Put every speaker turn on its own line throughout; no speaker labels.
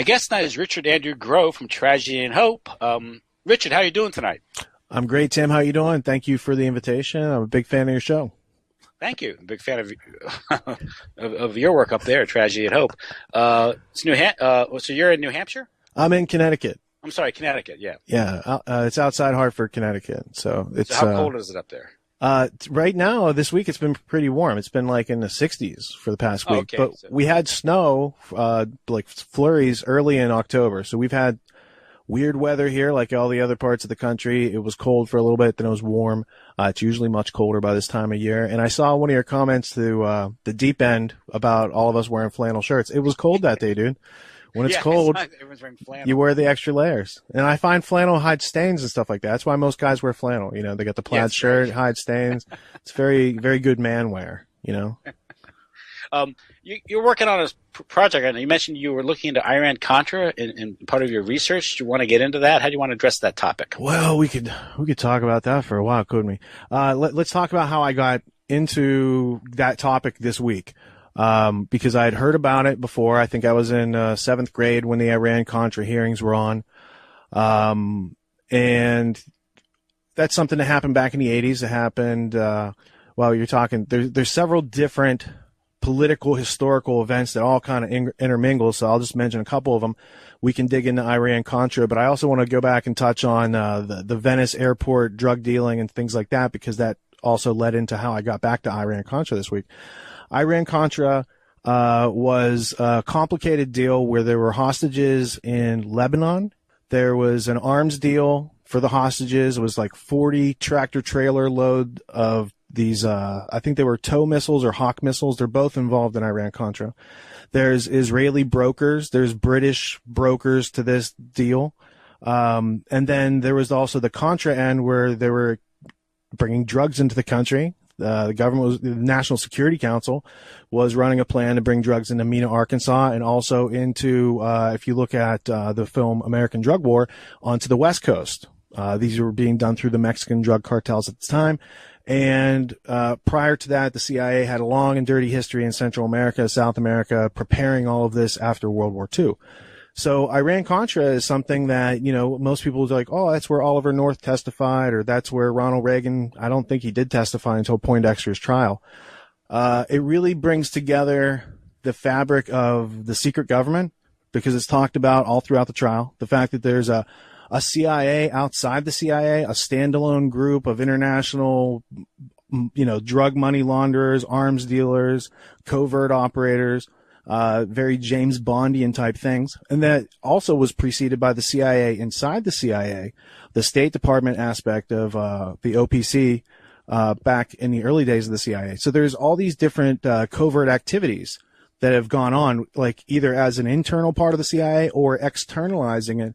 My guest tonight is Richard Andrew Grove from Tragedy and Hope. Richard, how are you doing tonight?
I'm great, Tim. How are you doing? Thank you for the invitation. I'm a big fan of your show.
Thank you. I'm a big fan of your work up there at Tragedy and Hope. So you're in New Hampshire?
I'm in Connecticut.
I'm sorry, Connecticut, yeah.
Yeah, it's outside Hartford, Connecticut. So
how cold is it up there?
Right now, this week, it's been pretty warm. It's been like in the 60s for the past week.
Okay,
but we had snow, like flurries early in October. So we've had weird weather here, like all the other parts of the country. It was cold for a little bit, then it was warm. It's usually much colder by this time of year. And I saw one of your comments to the deep end about all of us wearing flannel shirts. It was cold that day, dude. When it's cold,
everyone's wearing flannel.
You wear the extra layers. And I find flannel hides stains and stuff like that. That's why most guys wear flannel. You know, they got the plaid shirt, hide stains. It's very, very good man wear, you know.
You're working on a project, and you mentioned you were looking into Iran-Contra in part of your research. Do you want to get into that? How do you want to address that topic?
Well, we could talk about that for a while, couldn't we? Let's talk about how I got into that topic this week. Because I had heard about it before. I think I was in 7th grade when the Iran-Contra hearings were on. And that's something that happened back in the 80s. It happened, you're talking, there's several different political, historical events that all kind of intermingle. So I'll just mention a couple of them. We can dig into Iran-Contra, but I also want to go back and touch on, the Venice airport drug dealing and things like that, because that also led into how I got back to Iran-Contra this week. Iran-Contra was a complicated deal where there were hostages in Lebanon. There was an arms deal for the hostages. It was like 40 tractor-trailer load of these, I think they were TOW missiles or Hawk missiles. They're both involved in Iran-Contra. There's Israeli brokers. There's British brokers to this deal. And then there was also the Contra end where they were bringing drugs into the country. The National Security Council was running a plan to bring drugs into Mena, Arkansas, and also into, if you look at the film American Drug War, onto the West Coast. These were being done through the Mexican drug cartels at the time. And prior to that, the CIA had a long and dirty history in Central America, South America, preparing all of this after World War II. So Iran-Contra is something that, you know, most people are like, oh, that's where Oliver North testified, or that's where Ronald Reagan, I don't think he did testify until Poindexter's trial. It really brings together the fabric of the secret government, because it's talked about all throughout the trial. The fact that there's a CIA outside the CIA, a standalone group of international, you know, drug money launderers, arms dealers, covert operators, very James Bondian type things. And that also was preceded by the CIA inside the CIA, the State Department aspect of the OPC back in the early days of the CIA. So there's all these different covert activities that have gone on, like either as an internal part of the CIA or externalizing it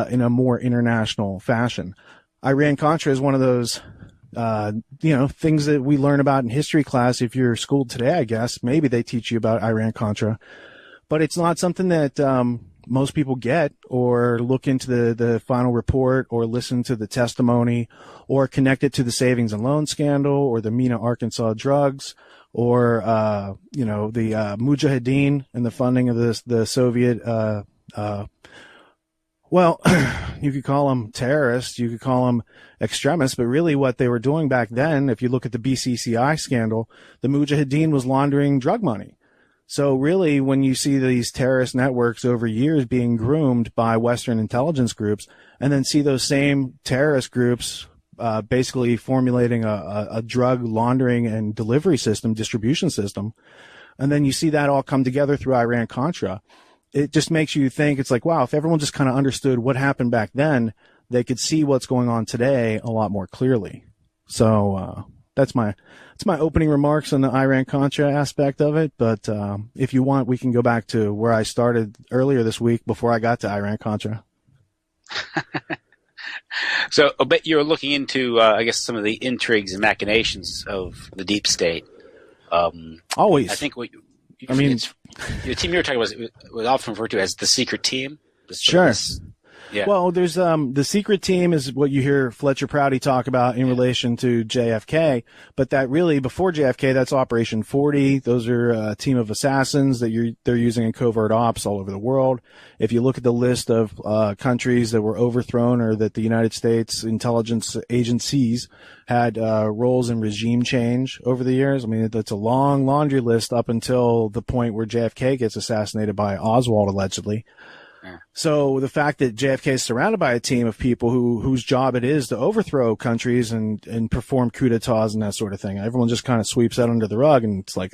in a more international fashion. Iran-Contra is one of those things that we learn about in history class. If you're schooled today, I guess, maybe they teach you about Iran-Contra, but it's not something that most people get or look into the final report or listen to the testimony or connect it to the savings and loan scandal or the Mena, Arkansas drugs or, the Mujahideen and the funding of the Soviet, you could call them terrorists, you could call them extremists, but really what they were doing back then, if you look at the BCCI scandal, the Mujahideen was laundering drug money. So really, when you see these terrorist networks over years being groomed by Western intelligence groups, and then see those same terrorist groups basically formulating a drug laundering and delivery system, distribution system, and then you see that all come together through Iran-Contra, it just makes you think, it's like, wow, if everyone just kind of understood what happened back then, they could see what's going on today a lot more clearly. So that's my opening remarks on the Iran-Contra aspect of it. But if you want, we can go back to where I started earlier this week before I got to Iran-Contra.
So I bet you're looking into, some of the intrigues and machinations of the deep state.
Always.
I think your team you were talking about was often referred to as the secret team.
Sure.
Yeah.
Well, there's the secret team is what you hear Fletcher Prouty talk about in relation to JFK, but that really before JFK, that's Operation 40. Those are a team of assassins that they're using in covert ops all over the world. If you look at the list of countries that were overthrown or that the United States intelligence agencies had roles in regime change over the years, I mean, that's a long laundry list up until the point where JFK gets assassinated by Oswald, allegedly. So the fact that JFK is surrounded by a team of people whose job it is to overthrow countries and perform coup d'etats and that sort of thing, everyone just kind of sweeps that under the rug, and it's like,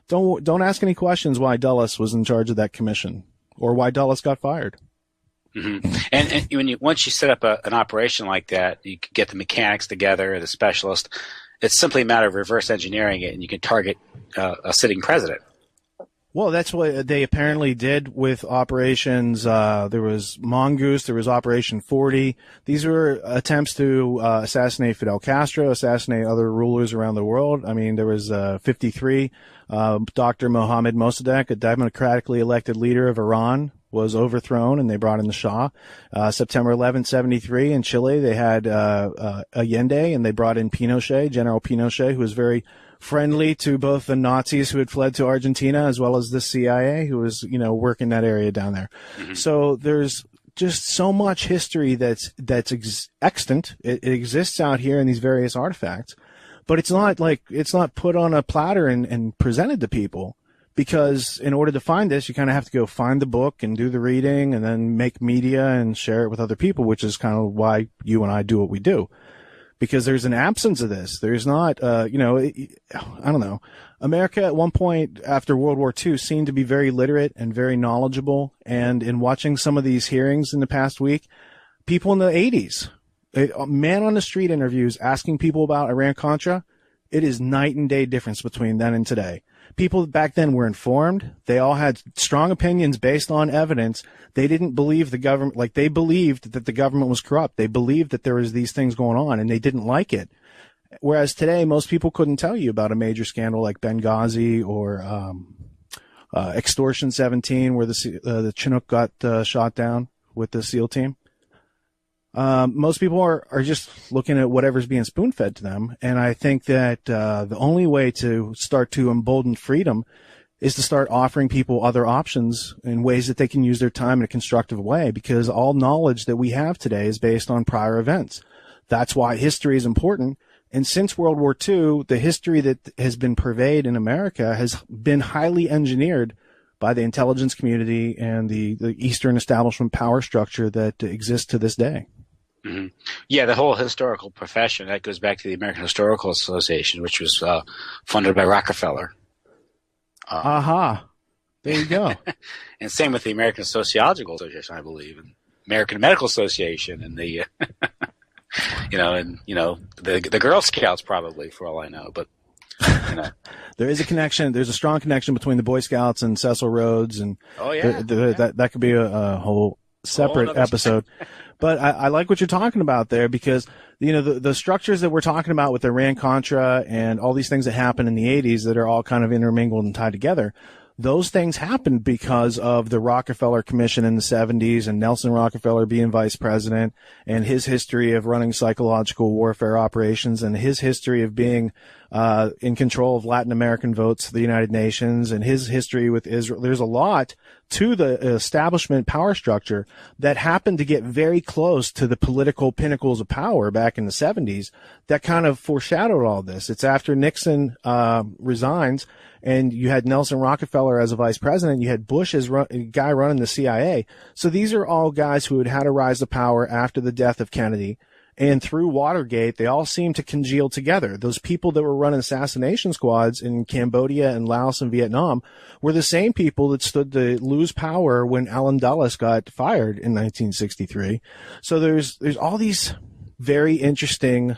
don't ask any questions why Dulles was in charge of that commission or why Dulles got fired.
Mm-hmm. And once you set up an operation like that, you can get the mechanics together, the specialist. It's simply a matter of reverse engineering it, and you can target a sitting president.
Well, that's what they apparently did with operations. There was Mongoose, there was Operation 40. These were attempts to assassinate Fidel Castro, assassinate other rulers around the world. I mean, there was 53. Dr. Mohammad Mossadegh, a democratically elected leader of Iran, was overthrown, and they brought in the Shah. September 11, 73, in Chile, they had Allende, and they brought in Pinochet, General Pinochet, who was very friendly to both the Nazis who had fled to Argentina as well as the CIA who was, working that area down there. Mm-hmm. So there's just so much history that's extant. It exists out here in these various artifacts, but it's not put on a platter and presented to people, because in order to find this, you kind of have to go find the book and do the reading and then make media and share it with other people, which is kind of why you and I do what we do. Because there's an absence of this. There's not, I don't know. America at one point after World War II seemed to be very literate and very knowledgeable. And in watching some of these hearings in the past week, people in the 80s, man on the street interviews asking people about Iran-Contra, it is night and day difference between then and today. People back then were informed. They all had strong opinions based on evidence. They didn't believe the government, like they believed that the government was corrupt. They believed that there was these things going on, and they didn't like it. Whereas today, most people couldn't tell you about a major scandal like Benghazi or Extortion 17, where the Chinook got shot down with the SEAL team. Most people are just looking at whatever's being spoon-fed to them. And I think that the only way to start to embolden freedom is to start offering people other options in ways that they can use their time in a constructive way, because all knowledge that we have today is based on prior events. That's why history is important. And since World War II, the history that has been purveyed in America has been highly engineered by the intelligence community and the Eastern establishment power structure that exists to this day.
Mm-hmm. Yeah, the whole historical profession, that goes back to the American Historical Association, which was funded by Rockefeller.
There you go.
And same with the American Sociological Association, I believe, and American Medical Association, and the the Girl Scouts, probably, for all I know. But
there is a connection. There's a strong connection between the Boy Scouts and Cecil Rhodes, and that could be a whole separate episode. But I like what you're talking about there, because the structures that we're talking about with Iran-Contra and all these things that happened in the 80s that are all kind of intermingled and tied together, those things happened because of the Rockefeller Commission in the 70s and Nelson Rockefeller being vice president, and his history of running psychological warfare operations, and his history of being in control of Latin American votes for the United Nations, and his history with Israel. There's a lot to the establishment power structure that happened to get very close to the political pinnacles of power back in the 70s that kind of foreshadowed all this. It's after Nixon resigns, and you had Nelson Rockefeller as a vice president. You had Bush as guy running the CIA. So these are all guys who had had a rise to power after the death of Kennedy. And through Watergate, they all seemed to congeal together. Those people that were running assassination squads in Cambodia and Laos and Vietnam were the same people that stood to lose power when Allen Dulles got fired in 1963. So there's all these very interesting,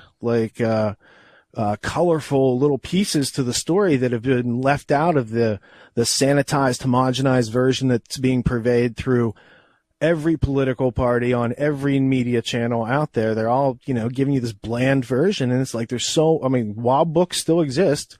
colorful little pieces to the story that have been left out of the sanitized, homogenized version that's being purveyed through every political party on every media channel out there. They're all, giving you this bland version. And it's like, Wild books still exist.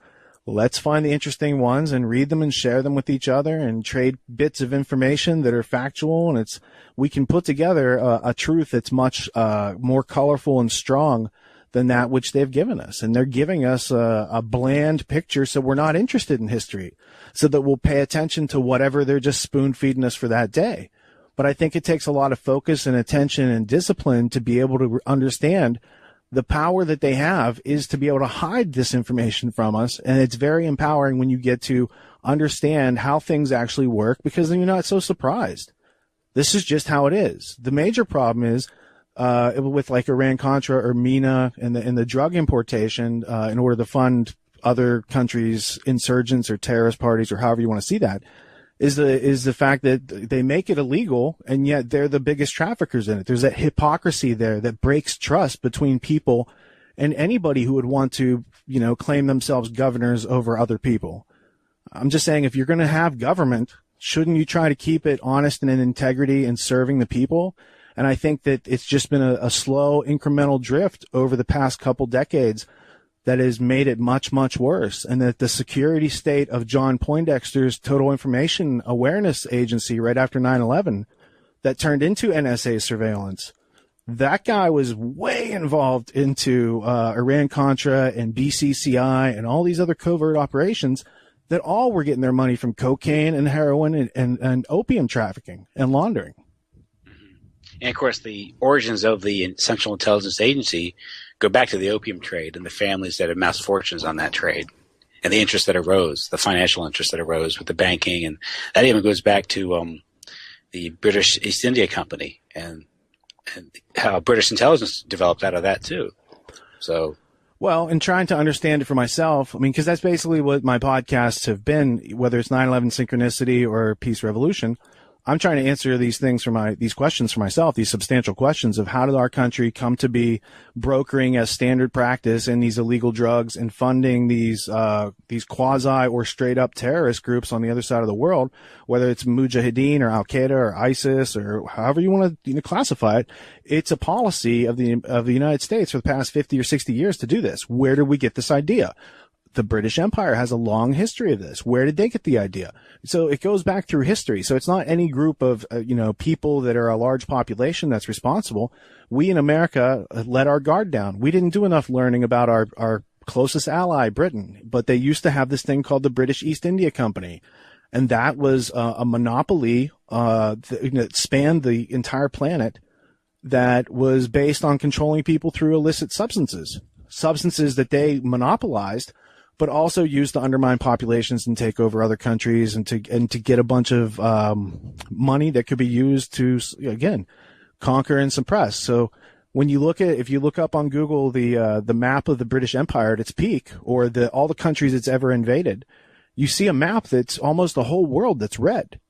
Let's find the interesting ones and read them and share them with each other and trade bits of information that are factual. And we can put together a truth that's much more colorful and strong than that which they've given us. And they're giving us a bland picture, so we're not interested in history, so that we'll pay attention to whatever they're just spoon feeding us for that day. But I think it takes a lot of focus and attention and discipline to be able to understand the power that they have is to be able to hide this information from us. And it's very empowering when you get to understand how things actually work, because then you're not so surprised. This is just how it is. The major problem is with like Iran-Contra or MENA and the drug importation in order to fund other countries' insurgents or terrorist parties or however you want to see that, is the fact that they make it illegal and yet they're the biggest traffickers in it. There's that hypocrisy there that breaks trust between people and anybody who would want to, claim themselves governors over other people. I'm just saying, if you're going to have government, shouldn't you try to keep it honest and in integrity and serving the people? And I think that it's just been a slow incremental drift over the past couple decades that has made it much, much worse. And that the security state of John Poindexter's Total Information Awareness Agency right after 9/11 that turned into NSA surveillance, that guy was way involved into Iran-Contra and BCCI and all these other covert operations that all were getting their money from cocaine and heroin and opium trafficking and laundering.
And, of course, the origins of the Central Intelligence Agency go back to the opium trade and the families that amassed fortunes on that trade and the interest that arose, the financial interest that arose with the banking. And that even goes back to the British East India Company and how British intelligence developed out of that, too. So,
well, in trying to understand it for myself, because that's basically what my podcasts have been, whether it's 9/11 Synchronicity or Peace Revolution. I'm trying to answer these questions for myself, these substantial questions of how did our country come to be brokering as standard practice in these illegal drugs and funding these quasi or straight up terrorist groups on the other side of the world, whether it's Mujahideen or Al Qaeda or ISIS or however you want to classify it. It's a policy of the United States for the past 50 or 60 years to do this. Where did we get this idea? The British Empire has a long history of this. Where did they get the idea? So it goes back through history. So it's not any group of, people that are a large population that's responsible. We in America let our guard down. We didn't do enough learning about our closest ally, Britain, but they used to have this thing called the British East India Company. And that was a monopoly that spanned the entire planet that was based on controlling people through illicit substances that they monopolized, but also used to undermine populations and take over other countries and to get a bunch of money that could be used to, again, conquer and suppress. So when if you look up on Google the map of the British Empire at its peak, or all the countries it's ever invaded, you see a map that's almost the whole world that's red.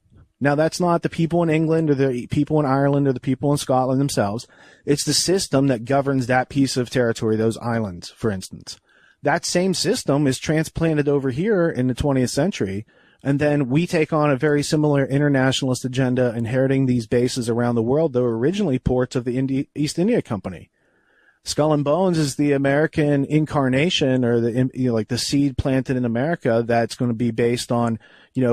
Now, that's not the people in England or the people in Ireland or the people in Scotland themselves. It's the system that governs that piece of territory, those islands, for instance. That same system is transplanted over here in the 20th century, and then we take on a very similar internationalist agenda, inheriting these bases around the world that were originally ports of the East India Company. Skull and Bones is the American incarnation, or the seed planted in America that's going to be based on,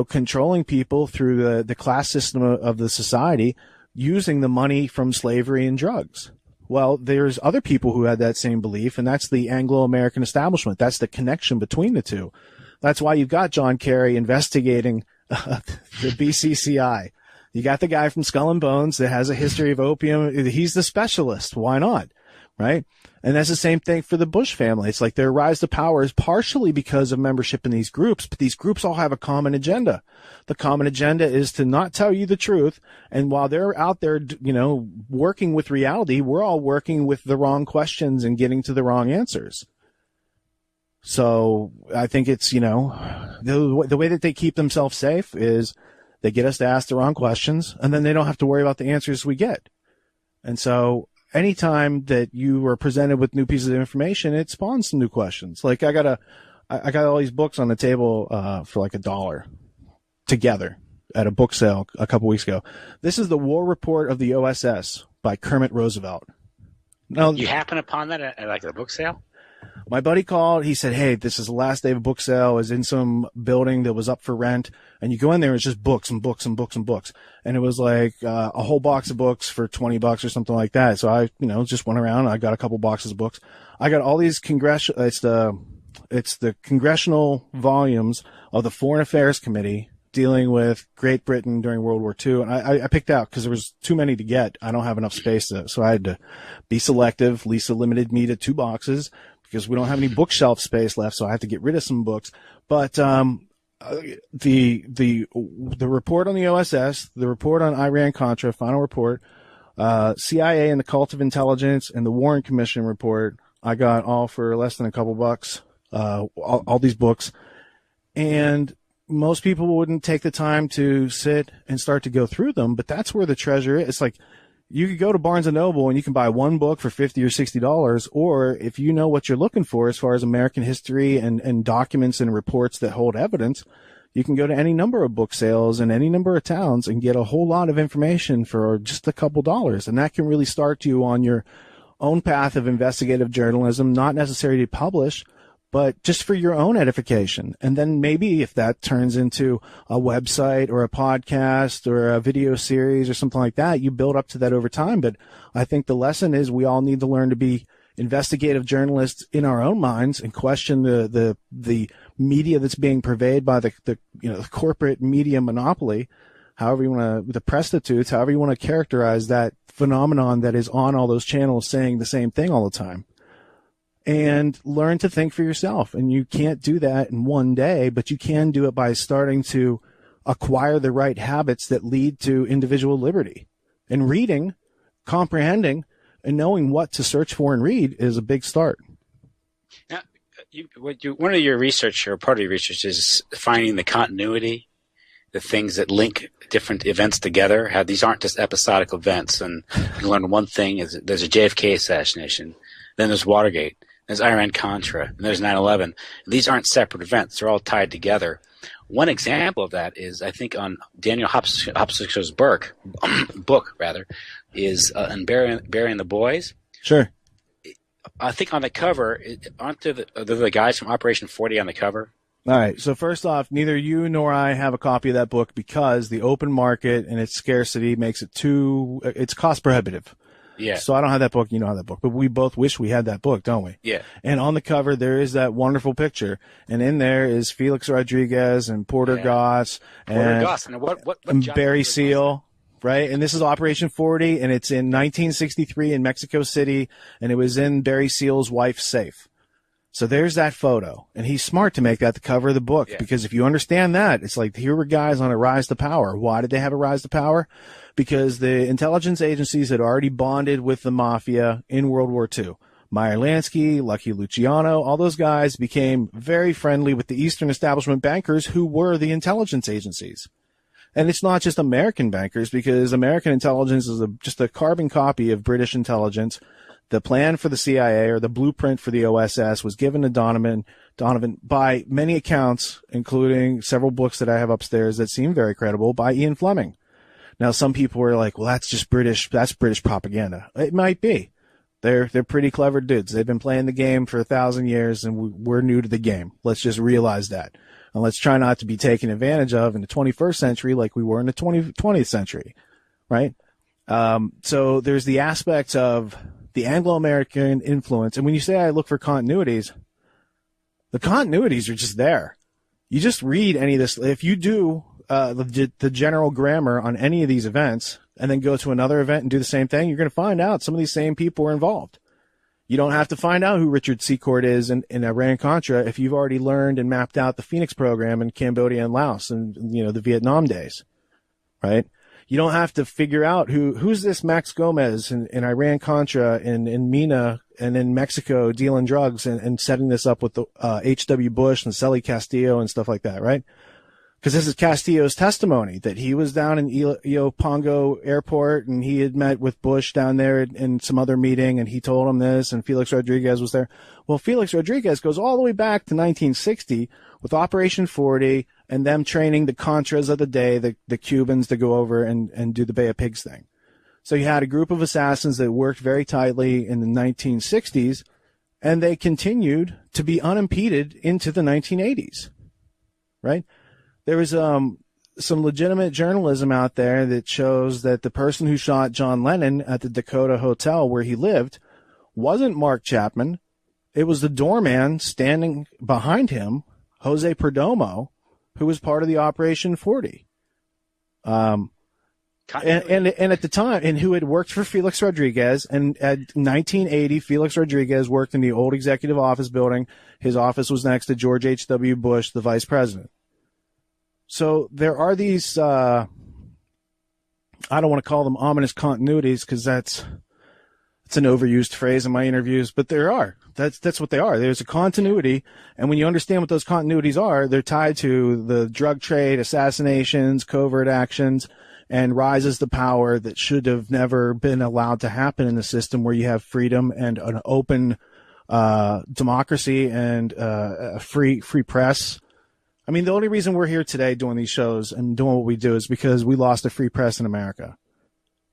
controlling people through the class system of the society, using the money from slavery and drugs. Well, there's other people who had that same belief, and that's the Anglo-American establishment. That's the connection between the two. That's why you've got John Kerry investigating the BCCI. You got the guy from Skull and Bones that has a history of opium. He's the specialist. Why not? Right? And that's the same thing for the Bush family. It's like their rise to power is partially because of membership in these groups, but these groups all have a common agenda. The common agenda is to not tell you the truth. And while they're out there, working with reality, we're all working with the wrong questions and getting to the wrong answers. So I think it's, the way that they keep themselves safe is they get us to ask the wrong questions, and then they don't have to worry about the answers we get. And so anytime that you are presented with new pieces of information, it spawns some new questions. Like I got all these books on the table for like $1 together at a book sale a couple weeks ago. This is the War Report of the OSS by Kermit Roosevelt. Now,
you happen upon that at like a book sale?
My buddy called. He said, "Hey, this is the last day of a book sale. I was in some building that was up for rent, and you go in there, it's just books and books and books and books, and it was like a whole box of books for $20 or something like that." So I, just went around. I got a couple boxes of books. I got all these it's the congressional volumes of the Foreign Affairs Committee dealing with Great Britain during World War II. And I picked out because there was too many to get. I don't have enough space so I had to be selective. Lisa limited me to 2 boxes because we don't have any bookshelf space left. So I had to get rid of some books. But, the report on the OSS, the report on Iran-Contra, final report, CIA and the Cult of Intelligence, and the Warren Commission report, I got all for less than a couple bucks, all these books. And most people wouldn't take the time to sit and start to go through them, but that's where the treasure is. It's like you could go to Barnes & Noble and you can buy one book for $50 or $60, or if you know what you're looking for as far as American history and documents and reports that hold evidence, you can go to any number of book sales in any number of towns and get a whole lot of information for just a couple dollars. And that can really start you on your own path of investigative journalism, not necessarily to publish, but just for your own edification. And then maybe if that turns into a website or a podcast or a video series or something like that, you build up to that over time. But I think the lesson is we all need to learn to be investigative journalists in our own minds and question the media that's being purveyed by the corporate media monopoly, however you want to, the prostitutes, however you want to characterize that phenomenon that is on all those channels saying the same thing all the time. And learn to think for yourself. And you can't do that in one day, but you can do it by starting to acquire the right habits that lead to individual liberty. And reading, comprehending, and knowing what to search for and read is a big start.
Now, one of your research, or part of your research, is finding the continuity, the things that link different events together. How these aren't just episodic events. And you learn one thing is that there's a JFK assassination, then there's Watergate, there's Iran-Contra, and there's 9/11. These aren't separate events. They're all tied together. One example of that is, I think, on Daniel Hopsicker's book, is in Burying the Boys.
Sure.
I think on the cover, aren't there the guys from Operation 40 on the cover?
All right. So first off, neither you nor I have a copy of that book because the open market and its scarcity makes it's cost prohibitive.
Yeah.
So I don't have that book. You don't have that book. But we both wish we had that book, don't we?
Yeah.
And on the cover, there is that wonderful picture. And in there is Felix Rodriguez and Porter Goss and Barry Seal, right? And this is Operation 40, and it's in 1963 in Mexico City, and it was in Barry Seal's wife's safe. So there's that photo. And he's smart to make that the cover of the book, because if you understand that, it's like here were guys on a rise to power. Why did they have a rise to power? Because the intelligence agencies had already bonded with the mafia in World War II. Meyer Lansky, Lucky Luciano, all those guys became very friendly with the Eastern establishment bankers who were the intelligence agencies. And it's not just American bankers, because American intelligence is just a carbon copy of British intelligence. The plan for the CIA, or the blueprint for the OSS, was given to Donovan by many accounts, including several books that I have upstairs that seem very credible, by Ian Fleming. Now, some people were like, well, that's just British propaganda. It might be. They're pretty clever dudes. They've been playing the game for 1,000 years, and we're new to the game. Let's just realize that. And let's try not to be taken advantage of in the 21st century like we were in the 20th century, right? So there's the aspects of the Anglo-American influence. And when you say I look for continuities, the continuities are just there. You just read any of this. If you do the general grammar on any of these events and then go to another event and do the same thing, you're going to find out some of these same people were involved. You don't have to find out who Richard Secord is in Iran-Contra if you've already learned and mapped out the Phoenix program in Cambodia and Laos and, the Vietnam days, right? You don't have to figure out who's this Max Gomez in Iran-Contra in Mina and in Mexico dealing drugs and setting this up with the H.W. Bush and Celly Castillo and stuff like that, right? Because this is Castillo's testimony that he was down in Pongo Airport and he had met with Bush down there in some other meeting and he told him this, and Felix Rodriguez was there. Well, Felix Rodriguez goes all the way back to 1960 with Operation 40 and them training the Contras of the day, the Cubans, to go over and do the Bay of Pigs thing. So you had a group of assassins that worked very tightly in the 1960s, And they continued to be unimpeded into the 1980s, right? There was some legitimate journalism out there that shows that the person who shot John Lennon at the Dakota Hotel where he lived wasn't Mark Chapman. It was the doorman standing behind him, Jose Perdomo, who was part of the Operation 40. And at the time, and who had worked for Felix Rodriguez, and at 1980, Felix Rodriguez worked in the old executive office building. His office was next to George H.W. Bush, the vice president. So there are these, I don't want to call them ominous continuities because it's an overused phrase in my interviews, but there are. That's what they are. There's a continuity, and when you understand what those continuities are, they're tied to the drug trade, assassinations, covert actions, and rises to power that should have never been allowed to happen in the system where you have freedom and an open democracy and a free press. I mean, the only reason we're here today doing these shows and doing what we do is because we lost a free press in America,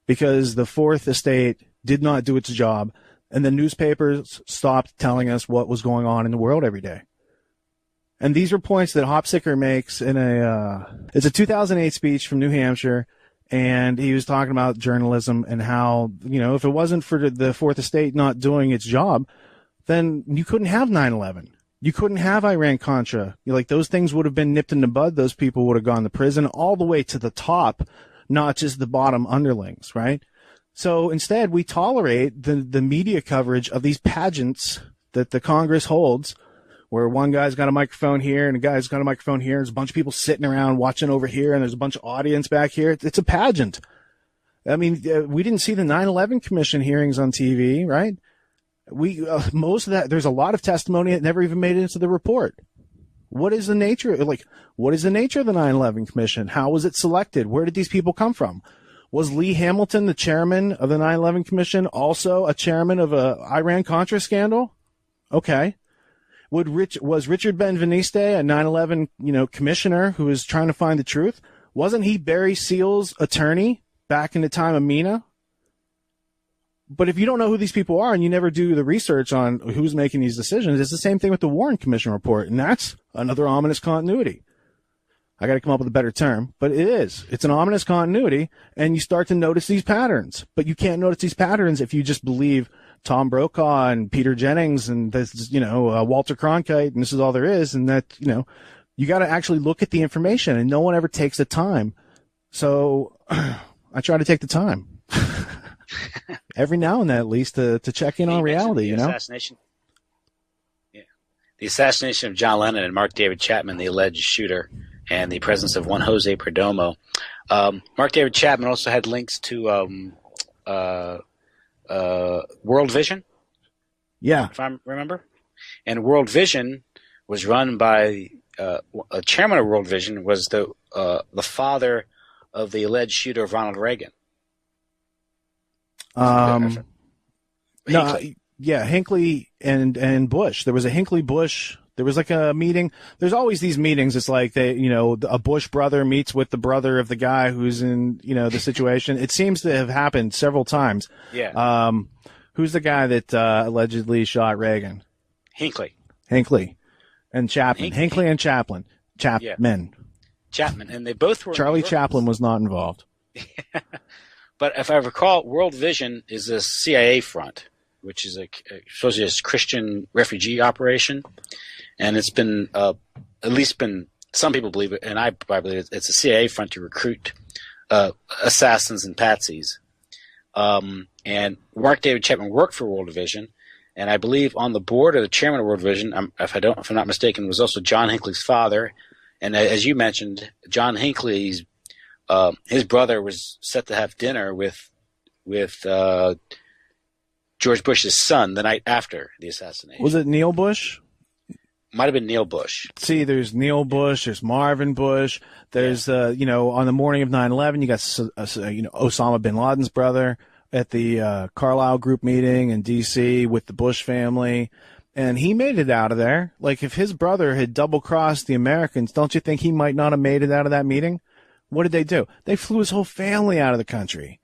because the Fourth Estate did not do its job, and the newspapers stopped telling us what was going on in the world every day. And these are points that Hopsicker makes in it's a 2008 speech from New Hampshire, and he was talking about journalism and how, if it wasn't for the Fourth Estate not doing its job, then you couldn't have 9/11. You couldn't have Iran-Contra. Those things would have been nipped in the bud. Those people would have gone to prison all the way to the top, not just the bottom underlings, right? So instead, we tolerate the media coverage of these pageants that the Congress holds, where one guy's got a microphone here and a guy's got a microphone here. There's a bunch of people sitting around watching over here, and there's a bunch of audience back here. It's a pageant. I mean, we didn't see the 9/11 Commission hearings on TV, right? Most of that, there's a lot of testimony that never even made it into the report. What is the nature of the 9/11 Commission? How was it selected? Where did these people come from? Was Lee Hamilton, the chairman of the 9/11 Commission, also a chairman of a Iran-Contra scandal? Okay. Was Richard Benveniste a 9/11, commissioner who was trying to find the truth? Wasn't he Barry Seal's attorney back in the time of Mina? But if you don't know who these people are and you never do the research on who's making these decisions, it's the same thing with the Warren Commission report, and that's another ominous continuity. I got to come up with a better term, but it is. It's an ominous continuity, and you start to notice these patterns. But you can't notice these patterns if you just believe Tom Brokaw and Peter Jennings and this, Walter Cronkite, and this is all there is, and that, you got to actually look at the information, and no one ever takes the time. So I try to take the time. Every now and then, at least, to check in on reality,
Assassination. Yeah. The assassination of John Lennon and Mark David Chapman, the alleged shooter, and the presence of one Jose Perdomo. Mark David Chapman also had links to World Vision.
Yeah.
If I remember. And World Vision was run by a chairman of World Vision was the father of the alleged shooter of Ronald Reagan.
Hinckley and Bush. There was a Hinckley-Bush. There was like a meeting. There's always these meetings. It's like a Bush brother meets with the brother of the guy who's in, the situation. It seems to have happened several times.
Yeah.
Who's the guy that allegedly shot Reagan?
Hinckley
and Chapman. Hinckley and Chapman. Chapman,
and they both were.
Charlie Chaplin was not involved.
But if I recall, World Vision is a CIA front, which is supposedly a Christian refugee operation, and it's been at least been some people believe it, and I believe it's a CIA front to recruit assassins and patsies. And Mark David Chapman worked for World Vision, and I believe on the board of the chairman of World Vision, if I'm not mistaken, was also John Hinckley's father, and as you mentioned, John Hinckley's. His brother was set to have dinner with George Bush's son the night after the assassination.
Was it Neil Bush?
Might have been Neil Bush.
See, there's Neil Bush, there's Marvin Bush, there's on the morning of 9/11, you got Osama bin Laden's brother at the Carlyle Group meeting in D.C. with the Bush family, and he made it out of there. Like, if his brother had double-crossed the Americans, don't you think he might not have made it out of that meeting? What did they do? They flew his whole family out of the country.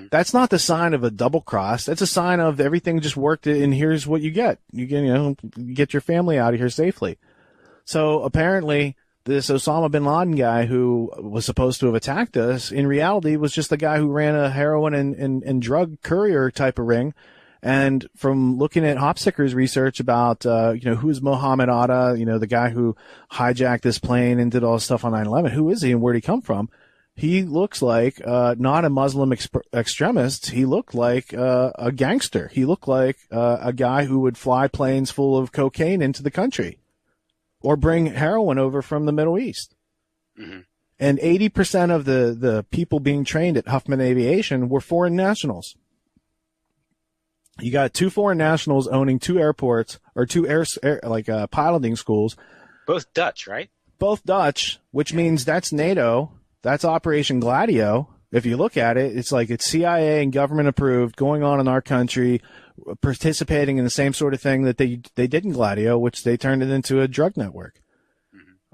That's not the sign of a double cross. That's a sign of everything just worked, and here's what you get. You get your family out of here safely. So apparently, this Osama bin Laden guy who was supposed to have attacked us, in reality, was just the guy who ran a heroin and drug courier type of ring. And from looking at Hopsicker's research about, who's Mohammed Atta, the guy who hijacked this plane and did all this stuff on 9/11, who is he and where did he come from? He looks like not a Muslim extremist. He looked like a gangster. He looked like a guy who would fly planes full of cocaine into the country or bring heroin over from the Middle East. Mm-hmm. And 80% of the people being trained at Huffman Aviation were foreign nationals. You got 2 foreign nationals owning 2 airports or 2 piloting schools.
Both Dutch, right?
Both Dutch, which means that's NATO. That's Operation Gladio. If you look at it, it's like it's CIA and government approved, going on in our country, participating in the same sort of thing that they did in Gladio, which they turned it into a drug network.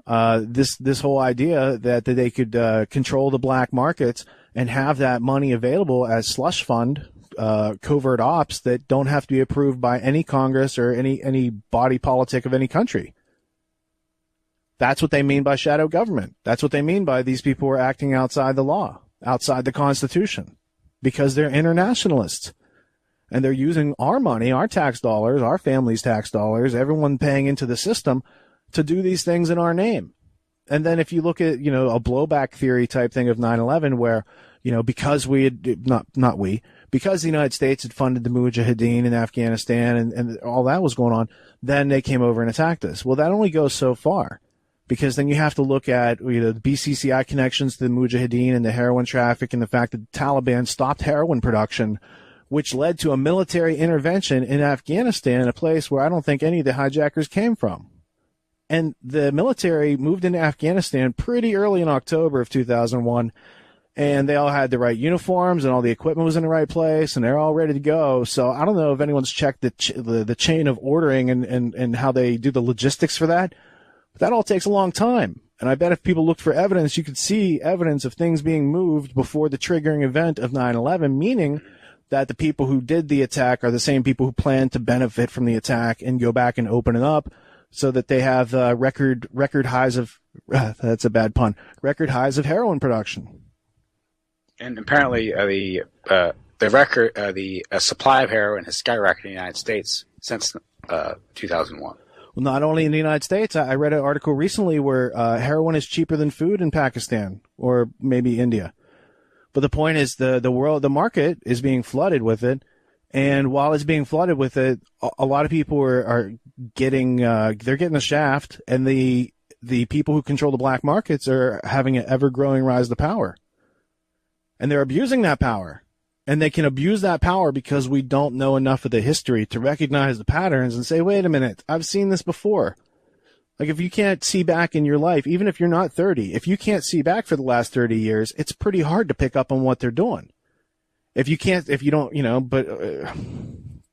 Mm-hmm. This whole idea that they could control the black markets and have that money available as slush fund, covert ops that don't have to be approved by any Congress or any body politic of any country. That's what they mean by shadow government. That's what they mean by these people who are acting outside the law, outside the Constitution, because they're internationalists. And they're using our money, our tax dollars, our family's tax dollars, everyone paying into the system to do these things in our name. And then if you look at, a blowback theory type thing of 9/11 where, because because the United States had funded the Mujahideen in Afghanistan and all that was going on, then they came over and attacked us. Well, that only goes so far. Because then you have to look at the BCCI connections to the Mujahideen and the heroin traffic and the fact that the Taliban stopped heroin production, which led to a military intervention in Afghanistan, a place where I don't think any of the hijackers came from. And the military moved into Afghanistan pretty early in October of 2001, and they all had the right uniforms and all the equipment was in the right place, and they're all ready to go. So I don't know if anyone's checked the chain of ordering and how they do the logistics for that. That all takes a long time. And I bet if people looked for evidence, you could see evidence of things being moved before the triggering event of 9/11, meaning that the people who did the attack are the same people who plan to benefit from the attack and go back and open it up so that they have record highs of, that's a bad pun, record highs of heroin production.
And apparently the supply of heroin has skyrocketed in the United States since 2001.
Well, not only in the United States, I read an article recently where heroin is cheaper than food in Pakistan or maybe India. But the point is the market is being flooded with it. And while it's being flooded with it, a lot of people are getting, they're getting the shaft, and the people who control the black markets are having an ever growing rise to power. And they're abusing that power. And they can abuse that power because we don't know enough of the history to recognize the patterns and say, wait a minute, I've seen this before. Like if you can't see back in your life, even if you're not 30, if you can't see back for the last 30 years, it's pretty hard to pick up on what they're doing. If you don't, but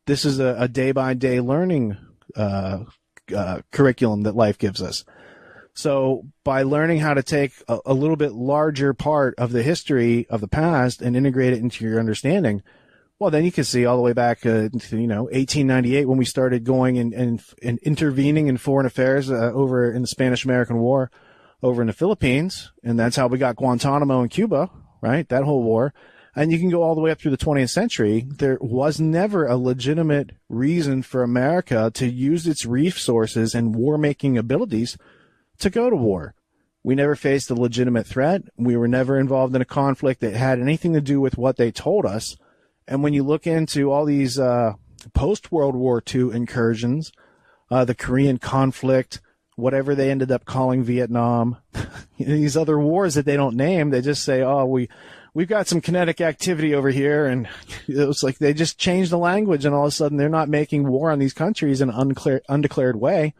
this is a day-by-day learning curriculum that life gives us. So by learning how to take a little bit larger part of the history of the past and integrate it into your understanding, well, then you can see all the way back to 1898 when we started going and intervening in foreign affairs over in the Spanish-American War over in the Philippines. And that's how we got Guantanamo in Cuba, right? That whole war. And you can go all the way up through the 20th century. There was never a legitimate reason for America to use its resources and war-making abilities to go to war. We never faced a legitimate threat. We were never involved in a conflict that had anything to do with what they told us. And when you look into all these post-World War II incursions, the Korean conflict, whatever they ended up calling Vietnam, these other wars that they don't name, they just say, oh, we've got some kinetic activity over here. And it was like they just changed the language, and all of a sudden they're not making war on these countries in an undeclared way.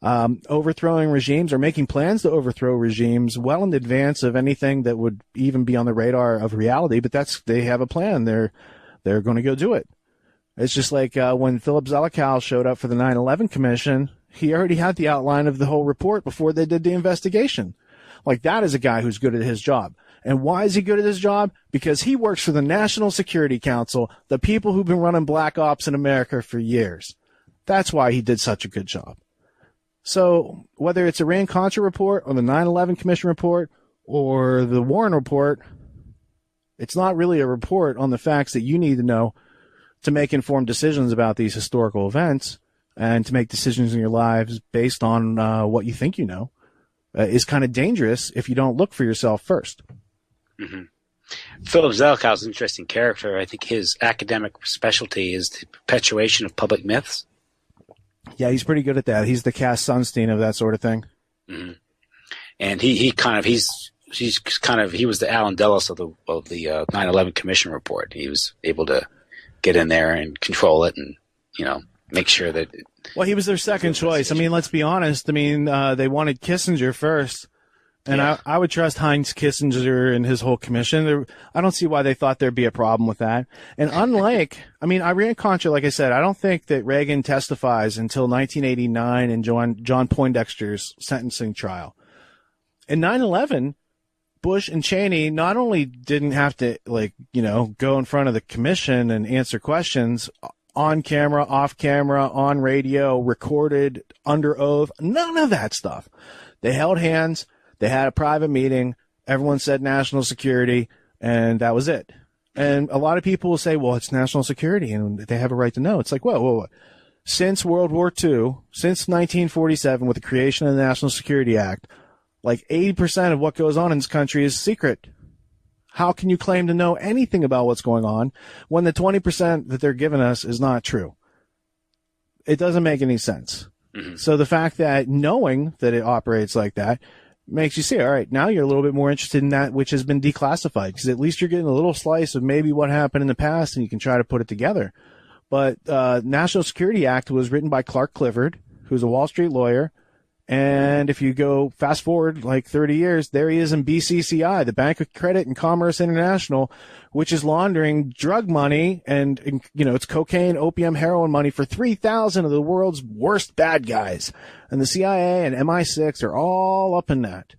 Overthrowing regimes or making plans to overthrow regimes well in advance of anything that would even be on the radar of reality. But they have a plan. They're going to go do it. It's just like when Philip Zelikow showed up for the 9/11 Commission, he already had the outline of the whole report before they did the investigation. Like, that is a guy who's good at his job. And why is he good at his job? Because he works for the National Security Council, the people who've been running black ops in America for years. That's why he did such a good job. So whether it's Iran-Contra report or the 9/11 Commission report or the Warren report, it's not really a report on the facts that you need to know to make informed decisions about these historical events and to make decisions in your lives based on what you think you know. Is kind of dangerous if you don't look for yourself first.
Mm-hmm. Philip Zelikow is an interesting character. I think his academic specialty is the perpetuation of public myths.
Yeah, he's pretty good at that. He's the Cass Sunstein of that sort of thing.
Mm-hmm. And he was the Alan Dulles of the 9/11 Commission report. He was able to get in there and control it, and make sure that. Well,
he was their second choice. I mean, let's be honest. I mean, they wanted Kissinger first, and yeah. I would trust Heinz Kissinger and his whole commission. I don't see why they thought there'd be a problem with that. And unlike, Iran-Contra, like I said, I don't think that Reagan testifies until 1989 in John Poindexter's sentencing trial. In 9/11, Bush and Cheney not only didn't have to, go in front of the commission and answer questions on camera, off camera, on radio, recorded, under oath, none of that stuff. They held hands. They had a private meeting. Everyone said national security, and that was it. And a lot of people will say, well, it's national security, and they have a right to know. It's like, whoa. Since World War II, since 1947, with the creation of the National Security Act, like 80% of what goes on in this country is secret. How can you claim to know anything about what's going on when the 20% that they're giving us is not true? It doesn't make any sense. Mm-hmm. So the fact that knowing that it operates like that makes you say, all right, now you're a little bit more interested in that which has been declassified, because at least you're getting a little slice of maybe what happened in the past and you can try to put it together. But National Security Act was written by Clark Clifford, who's a Wall Street lawyer. And if you go fast forward like 30 years, there he is in BCCI, the Bank of Credit and Commerce International, which is laundering drug money and it's cocaine, opium, heroin money for 3,000 of the world's worst bad guys. And the CIA and MI6 are all up in that.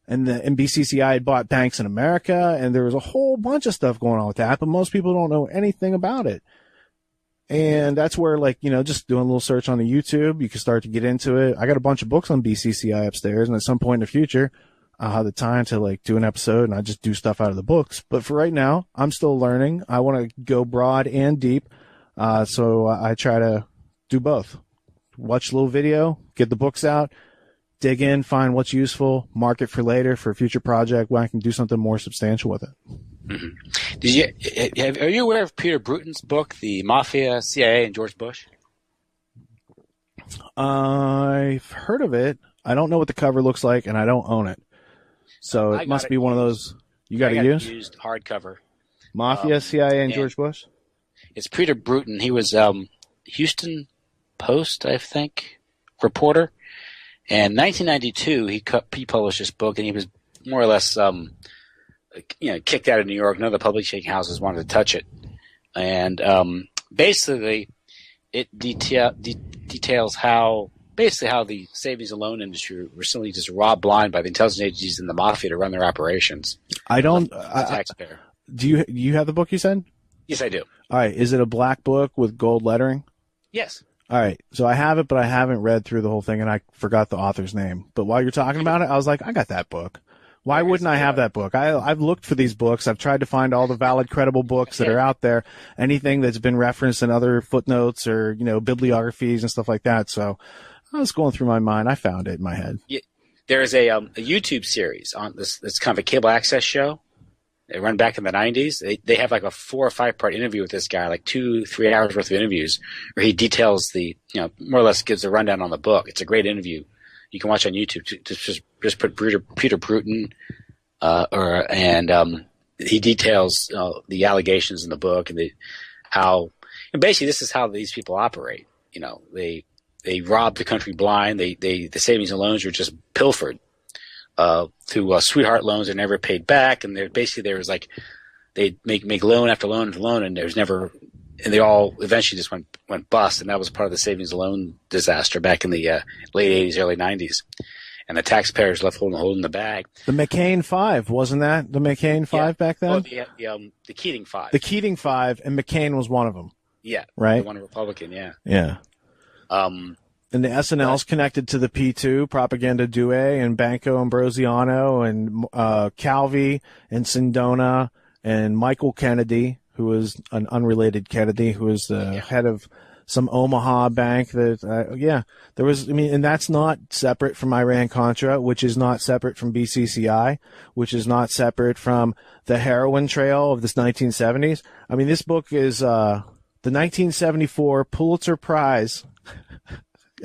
And BCCI had bought banks in America, and there was a whole bunch of stuff going on with that, but most people don't know anything about it. And that's where, just doing a little search on the YouTube, you can start to get into it. I got a bunch of books on BCCI upstairs, and at some point in the future, I'll have the time to, do an episode, and I just do stuff out of the books. But for right now, I'm still learning. I want to go broad and deep, so I try to do both. Watch a little video, get the books out, dig in, find what's useful, mark it for later for a future project where I can do something more substantial with it.
Mm-hmm. Are you aware of Peter Bruton's book, The Mafia, CIA, and George Bush?
I've heard of it. I don't know what the cover looks like, and I don't own it. So it must be one of those you got to use?
Used hardcover.
Mafia, CIA, and George Bush?
It's Peter Bruton. He was Houston Post, I think, reporter. And in 1992, he published this book, and he was more or less kicked out of New York. None of the publishing houses wanted to touch it. And basically, it details how the savings and loan industry were simply just robbed blind by the intelligence agencies and the mafia to run their operations.
Taxpayer. Do you have the book you said?
Yes, I do.
All right. Is it a black book with gold lettering?
Yes.
All right. So I have it, but I haven't read through the whole thing, and I forgot the author's name. But while you're talking about it, I was like, I got that book. Why wouldn't I have that book? I've looked for these books. I've tried to find all the valid, credible books that are out there, anything that's been referenced in other footnotes or, bibliographies and stuff like that. So I was going through my mind. I found it in my head. Yeah,
there is a YouTube series on this. It's kind of a cable access show. They run back in the 90s. They have like a 4 or 5 part interview with this guy, like 2-3 hours worth of interviews, where he details more or less gives a rundown on the book. It's a great interview. You can watch on YouTube. Just put Peter Bruton, and he details the allegations in the book and basically this is how these people operate. They rob the country blind. The savings and loans are just pilfered through sweetheart loans that are never paid back, and there was like they make loan after loan after loan, and they all eventually just went bust, and that was part of the savings and loan disaster back in the late 80s, early 90s. and the taxpayers left holding the bag.
The McCain Five, wasn't that the McCain Five back then?
Oh, the Keating Five.
The Keating Five, and McCain was one of them.
Yeah,
right.
The one Republican. Yeah.
Yeah. And the SNL's connected to the P2, Propaganda Due, and Banco Ambrosiano, and Calvi, and Sindona, and Michael Kennedy, who was an unrelated Kennedy, who was the head of some Omaha bank. That there was. I mean, and that's not separate from Iran-Contra, which is not separate from BCCI, which is not separate from the heroin trail of this 1970s. I mean, this book is the 1974 Pulitzer Prize.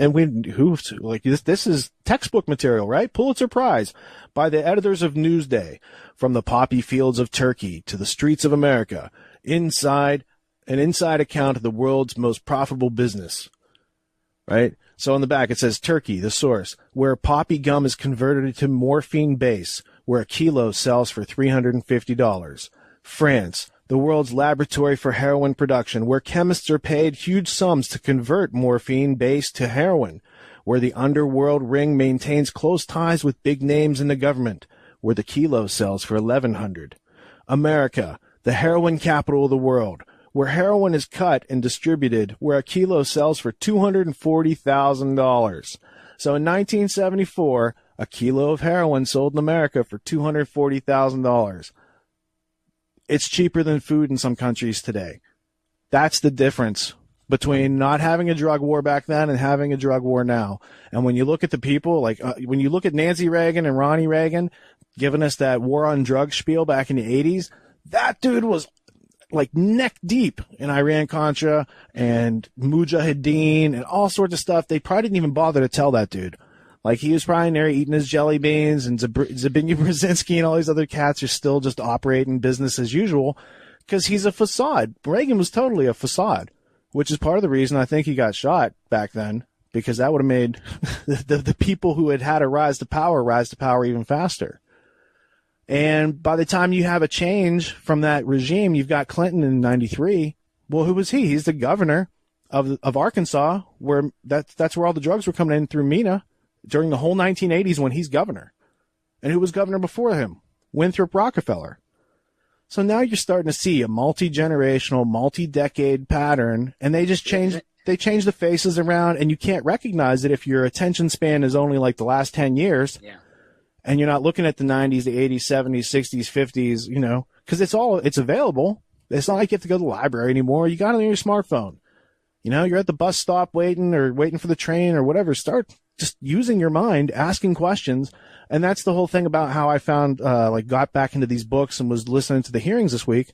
And this is textbook material, right? Pulitzer Prize by the editors of Newsday, from the poppy fields of Turkey to the streets of America, inside account of the world's most profitable business, right? So on the back it says Turkey, the source, where poppy gum is converted to morphine base, where a kilo sells for $350. France, the world's laboratory for heroin production, where chemists are paid huge sums to convert morphine base to heroin, where the underworld ring maintains close ties with big names in the government, where the kilo sells for $1,100. America, the heroin capital of the world, where heroin is cut and distributed, where a kilo sells for $240,000. So in 1974, a kilo of heroin sold in America for $240,000. It's cheaper than food in some countries today. That's the difference between not having a drug war back then and having a drug war now. And when you look at the people, when you look at Nancy Reagan and Ronnie Reagan giving us that war on drugs spiel back in the 80s, that dude was like neck deep in Iran-Contra and Mujahideen and all sorts of stuff. They probably didn't even bother to tell that dude. Like, he was probably in there eating his jelly beans, and Zbigniew Brzezinski and all these other cats are still just operating business as usual because he's a facade. Reagan was totally a facade, which is part of the reason I think he got shot back then, because that would have made the people who had a rise to power even faster. And by the time you have a change from that regime, you've got Clinton in 93. Well, who was he? He's the governor of Arkansas, where that's where all the drugs were coming in through MENA during the whole 1980s when he's governor. And who was governor before him? Winthrop Rockefeller. So now you're starting to see a multi-generational, multi-decade pattern, and they just change the faces around, and you can't recognize it if your attention span is only like the last 10 years. Yeah. And you're not looking at the 90s, the 80s, 70s, 60s, 50s, because it's available. It's not like you have to go to the library anymore. You got it on your smartphone. You're at the bus stop waiting for the train or whatever. Start just using your mind, asking questions. And that's the whole thing about how I found, got back into these books and was listening to the hearings this week,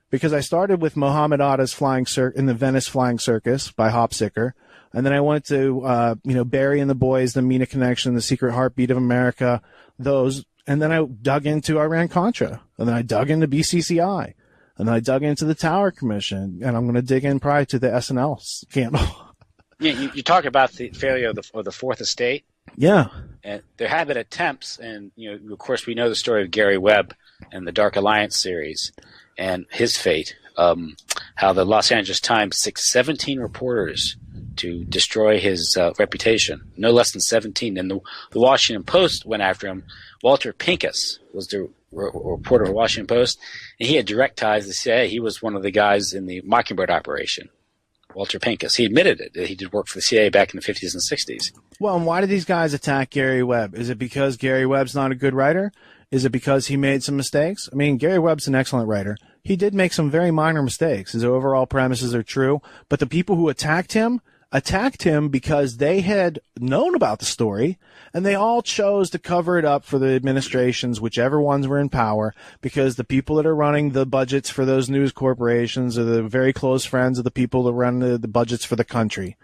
because I started with Muhammad Atta's in the Venice Flying Circus by Hopsicker. And then I went to, Barry and the Boys, the MENA Connection, the Secret Heartbeat of America, those. And then I dug into Iran-Contra. And then I dug into BCCI. And then I dug into the Tower Commission. And I'm going to dig in probably to the SNL scandal.
Yeah, you talk about the failure of the Fourth Estate. Yeah. And there have been attempts, and of course we know the story of Gary Webb and the Dark Alliance series and his fate. How the Los Angeles Times took 17 reporters to destroy his reputation, no less than 17. And the Washington Post went after him. Walter Pincus was the reporter of the Washington Post, and he had direct ties to the CIA. He was one of the guys in the Mockingbird operation. Walter Pincus. He admitted it, that he did work for the CIA back in the 50s and 60s.
Well, and why did these guys attack Gary Webb? Is it because Gary Webb's not a good writer? Is it because he made some mistakes? I mean, Gary Webb's an excellent writer. He did make some very minor mistakes. His overall premises are true. But the people who attacked him because they had known about the story, and they all chose to cover it up for the administrations, whichever ones were in power, because the people that are running the budgets for those news corporations are the very close friends of the people that run the budgets for the country.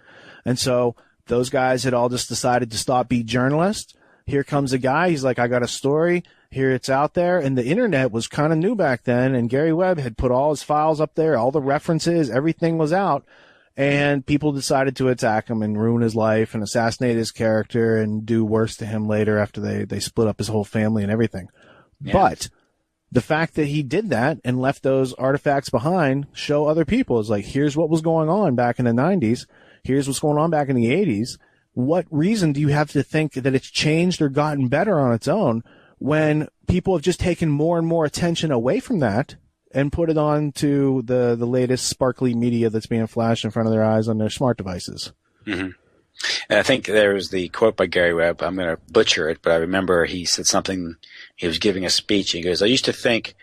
And so those guys had all just decided to stop being journalists. Here comes a guy. He's like, I got a story. Here it's out there. And the internet was kind of new back then. And Gary Webb had put all his files up there, all the references, everything was out. And people decided to attack him and ruin his life and assassinate his character and do worse to him later after they split up his whole family and everything. Yeah. But the fact that he did that and left those artifacts behind show other people. It's like, here's what was going on back in the 90s. Here's what's going on back in the 80s. what reason do you have to think that it's changed or gotten better on its own when people have just taken more and more attention away from that and put it on to the latest sparkly media that's being flashed in front of their eyes on their smart devices?
Mm-hmm. And I think there was the quote by Gary Webb. I'm going to butcher it, but I remember he said something. He was giving a speech. He goes, "I used to think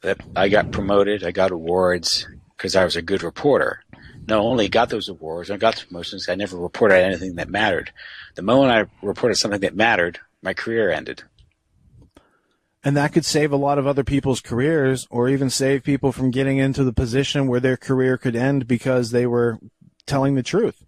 that I got promoted, I got awards because I was a good reporter. No, I only got those awards, I got the promotions. I never reported anything that mattered. The moment I reported something that mattered, my career ended."
And that could save a lot of other people's careers, or even save people from getting into the position where their career could end because they were telling the truth.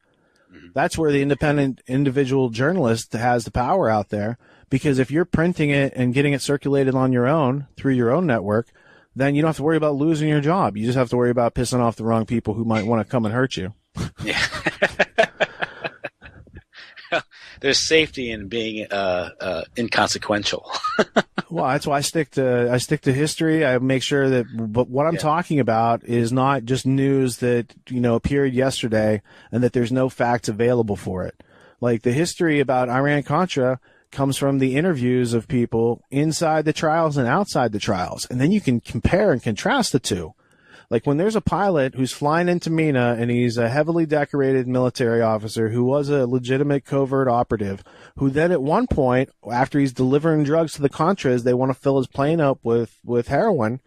That's where the independent individual journalist has the power out there, because if you're printing it and getting it circulated on your own through your own network, then you don't have to worry about losing your job. You just have to worry about pissing off the wrong people who might want to come and hurt you.
Yeah. There's safety in being inconsequential.
Well, that's why I stick to history. I make sure that, but what I'm talking about is not just news that, appeared yesterday and that there's no facts available for it. Like the history about Iran-Contra comes from the interviews of people inside the trials and outside the trials. And then you can compare and contrast the two. Like when there's a pilot who's flying into MENA and he's a heavily decorated military officer who was a legitimate covert operative, who then at one point, after he's delivering drugs to the Contras, they want to fill his plane up with heroin.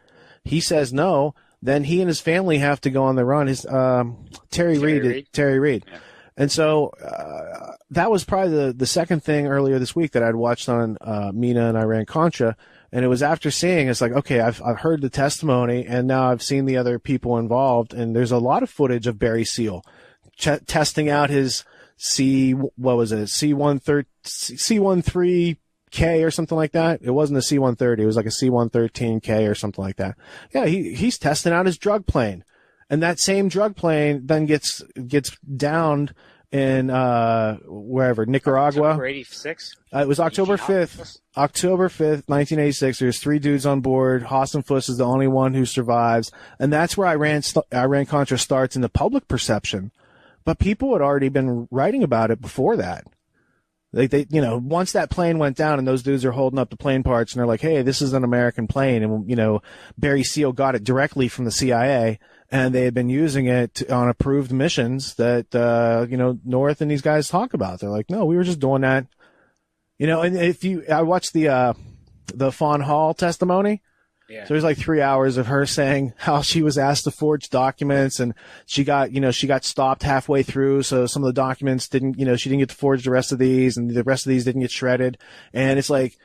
He says no. Then he and his family have to go on the run. His Terry Reid.
Yeah.
And so that was probably the second thing earlier this week that I'd watched on MENA and Iran-Contra. And it was after seeing, it's like, okay, I've heard the testimony, and now I've seen the other people involved, and there's a lot of footage of Barry Seal testing out his C13K or something like that. It wasn't a C-130. It was like a C-113K or something like that. Yeah, he's testing out his drug plane. And that same drug plane then gets downed in wherever, Nicaragua.
October 86?
It was October 5th. October 5th, 1986. There's 3 dudes on board. Hassan Fuss is the only one who survives. And that's where Iran-Contra starts in the public perception. But people had already been writing about it before that. They once that plane went down and those dudes are holding up the plane parts and they're like, hey, this is an American plane. And, Barry Seal got it directly from the CIA. And they had been using it on approved missions that, North and these guys talk about. They're like, no, we were just doing that. And I watched the Fawn Hall testimony. Yeah. So there's like 3 hours of her saying how she was asked to forge documents and she got stopped halfway through. So some of the documents she didn't get to forge the rest of these and the rest of these didn't get shredded. And it's like,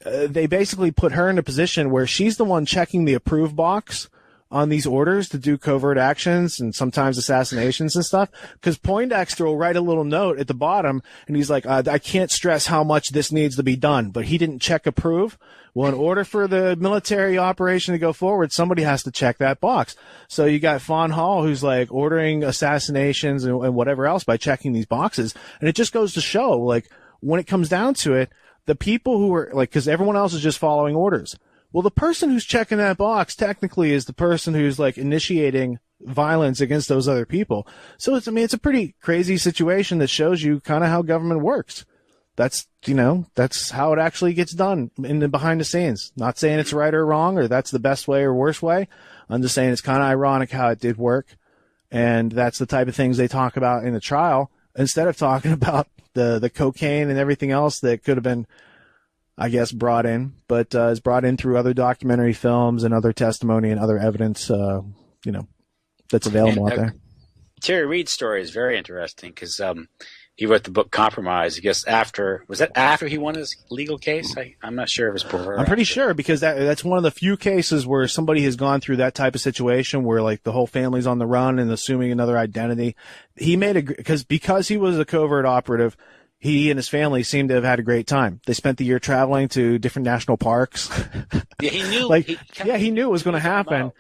they basically put her in a position where she's the one checking the approve box on these orders to do covert actions and sometimes assassinations and stuff. Because Poindexter will write a little note at the bottom and he's like, I can't stress how much this needs to be done, but he didn't check approve. Well, in order for the military operation to go forward, somebody has to check that box. So you got Fawn Hall who's like ordering assassinations and whatever else by checking these boxes. And it just goes to show, like, when it comes down to it, the people who are like, because everyone else is just following orders. Well, the person who's checking that box technically is the person who's like initiating violence against those other people. So it's a pretty crazy situation that shows you kind of how government works. That's how it actually gets done in the behind the scenes. Not saying it's right or wrong or that's the best way or worst way. I'm just saying it's kind of ironic how it did work. And that's the type of things they talk about in the trial instead of talking about the cocaine and everything else that could have been, I guess, brought in, but is brought in through other documentary films and other testimony and other evidence, that's available out there.
Terry Reid's story is very interesting because he wrote the book Compromise. I guess after he won his legal case? I'm not sure if it's before.
I'm pretty sure because that's one of the few cases where somebody has gone through that type of situation where like the whole family's on the run and assuming another identity. He made because he was a covert operative. He and his family seemed to have had a great time. They spent the year traveling to different national parks.
Yeah, he knew.
He knew it was going to happen.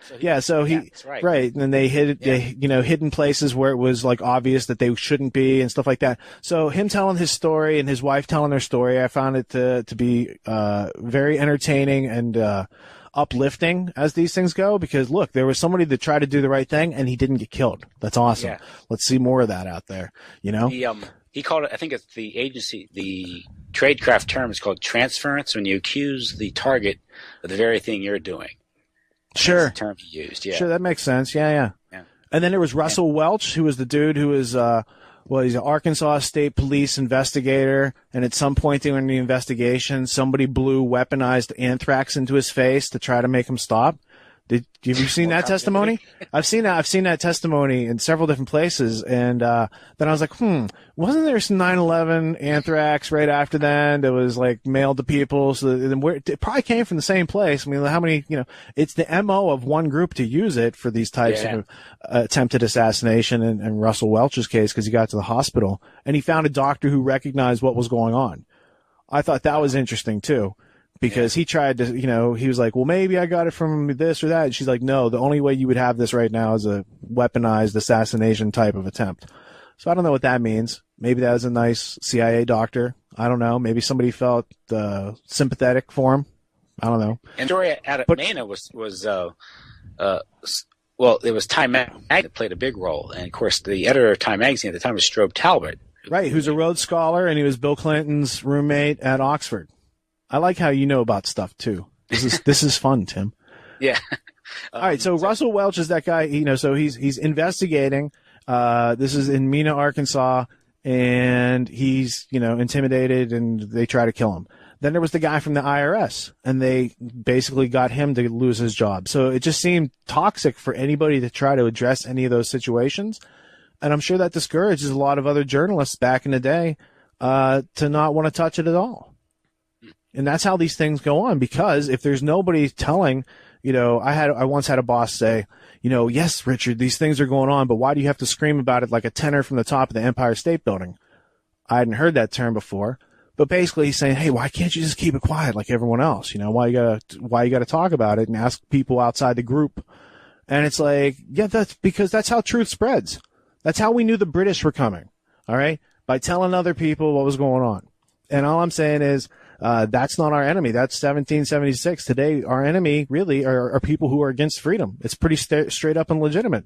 Right. And then they hid in places where it was like obvious that they shouldn't be and stuff like that. So him telling his story and his wife telling their story, I found it to be very entertaining and uplifting as these things go, because look, there was somebody that tried to do the right thing and he didn't get killed. That's awesome. Yeah. Let's see more of that out there,
He called it, I think it's the agency, the tradecraft term is called transference, when you accuse the target of the very thing you're doing.
Sure.
That's the term he used, yeah.
Sure, that makes sense. Yeah. And then there was Russell Welch, who was the dude who was, he's an Arkansas State Police investigator, and at some point during the investigation, somebody blew weaponized anthrax into his face to try to make him stop. Have you seen that testimony? I've seen that testimony in several different places, and then I was like, wasn't there some 9/11 anthrax right after that that was like mailed to people? So it probably came from the same place. I mean, how many? It's the MO of one group to use it for these types of attempted assassination. And Russell Welch's case, because he got to the hospital and he found a doctor who recognized what was going on. I thought that was interesting too. Because he tried to, he was like, well, maybe I got it from this or that. And she's like, no, the only way you would have this right now is a weaponized assassination type of attempt. So I don't know what that means. Maybe that was a nice CIA doctor. I don't know. Maybe somebody felt sympathetic for him. I don't know.
And the story out of Maina was it was Time Magazine that played a big role. And, of course, the editor of Time Magazine at the time was Strobe Talbot.
Right, who's a Rhodes Scholar, and he was Bill Clinton's roommate at Oxford. I like how you know about stuff too. This is fun, Tim.
Yeah.
All right. So Russell Welch is that guy. So he's investigating. This is in Mena, Arkansas, and he's intimidated, and they try to kill him. Then there was the guy from the IRS, and they basically got him to lose his job. So it just seemed toxic for anybody to try to address any of those situations, and I'm sure that discourages a lot of other journalists back in the day to not want to touch it at all. And that's how these things go on, because if there's nobody telling, I once had a boss say, yes, Richard, these things are going on, but why do you have to scream about it like a tenor from the top of the Empire State Building? I hadn't heard that term before, but basically he's saying, hey, why can't you just keep it quiet like everyone else? Why you gotta talk about it and ask people outside the group? And it's like, yeah, that's because that's how truth spreads. That's how we knew the British were coming. All right. By telling other people what was going on. And all I'm saying is, that's not our enemy. That's 1776. Today, our enemy really are people who are against freedom. It's pretty straight up and legitimate.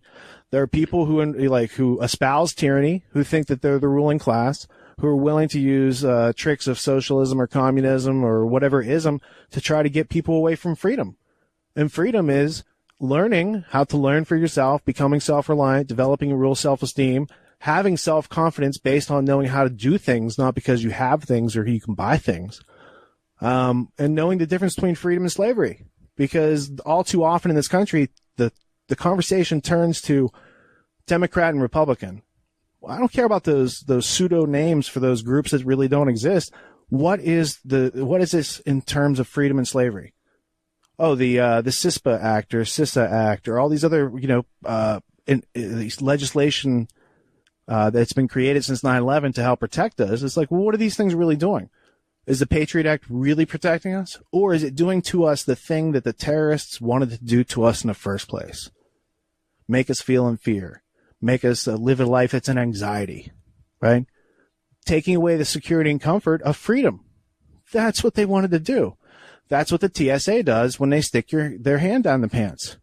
There are people who espouse tyranny, who think that they're the ruling class, who are willing to use tricks of socialism or communism or whatever ism to try to get people away from freedom. And freedom is learning how to learn for yourself, becoming self-reliant, developing a real self-esteem, having self-confidence based on knowing how to do things, not because you have things or you can buy things. And knowing the difference between freedom and slavery, because all too often in this country, the conversation turns to Democrat and Republican. Well, I don't care about those pseudo names for those groups that really don't exist. What is this in terms of freedom and slavery? Oh, the CISPA Act or CISA Act or all these other, these legislation, that's been created since 9/11 to help protect us. It's like, well, what are these things really doing? Is the Patriot Act really protecting us? Or is it doing to us the thing that the terrorists wanted to do to us in the first place? Make us feel in fear. Make us live a life that's in anxiety, right? Taking away the security and comfort of freedom. That's what they wanted to do. That's what the TSA does when they stick their hand down the pants.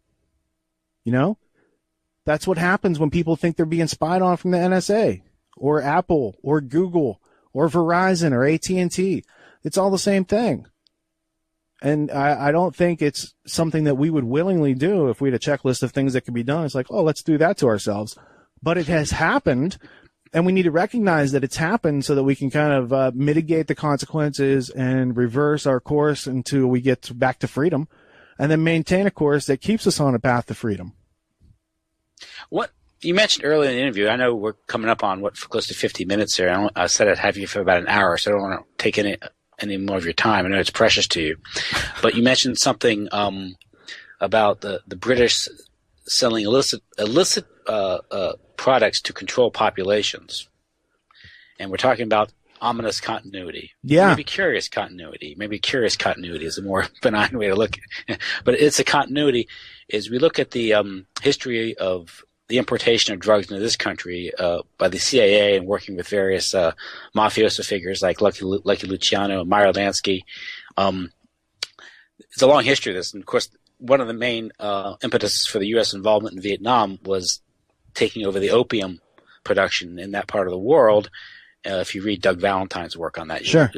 That's what happens when people think they're being spied on from the NSA or Apple or Google or Verizon or AT&T. It's all the same thing. And I don't think it's something that we would willingly do if we had a checklist of things that could be done. It's like, oh, let's do that to ourselves. But it has happened, and we need to recognize that it's happened so that we can kind of mitigate the consequences and reverse our course until we get back to freedom, and then maintain a course that keeps us on a path to freedom.
What you mentioned earlier in the interview, I know we're coming up on close to 50 minutes here. I said I'd have you for about an hour, so I don't want to take any more of your time. I know it's precious to you, but you mentioned something about the British selling illicit products to control populations, and we're talking about ominous continuity.
Yeah,
maybe curious continuity. Maybe curious continuity is a more benign way to look at it. But it's a continuity. Is we look at the history of the importation of drugs into this country by the CIA and working with various mafioso figures like Lucky Luciano and Meyer Lansky. It's a long history of this. And, of course, one of the main impetuses for the U.S. involvement in Vietnam was taking over the opium production in that part of the world If you read Doug Valentine's work on that,
Sure.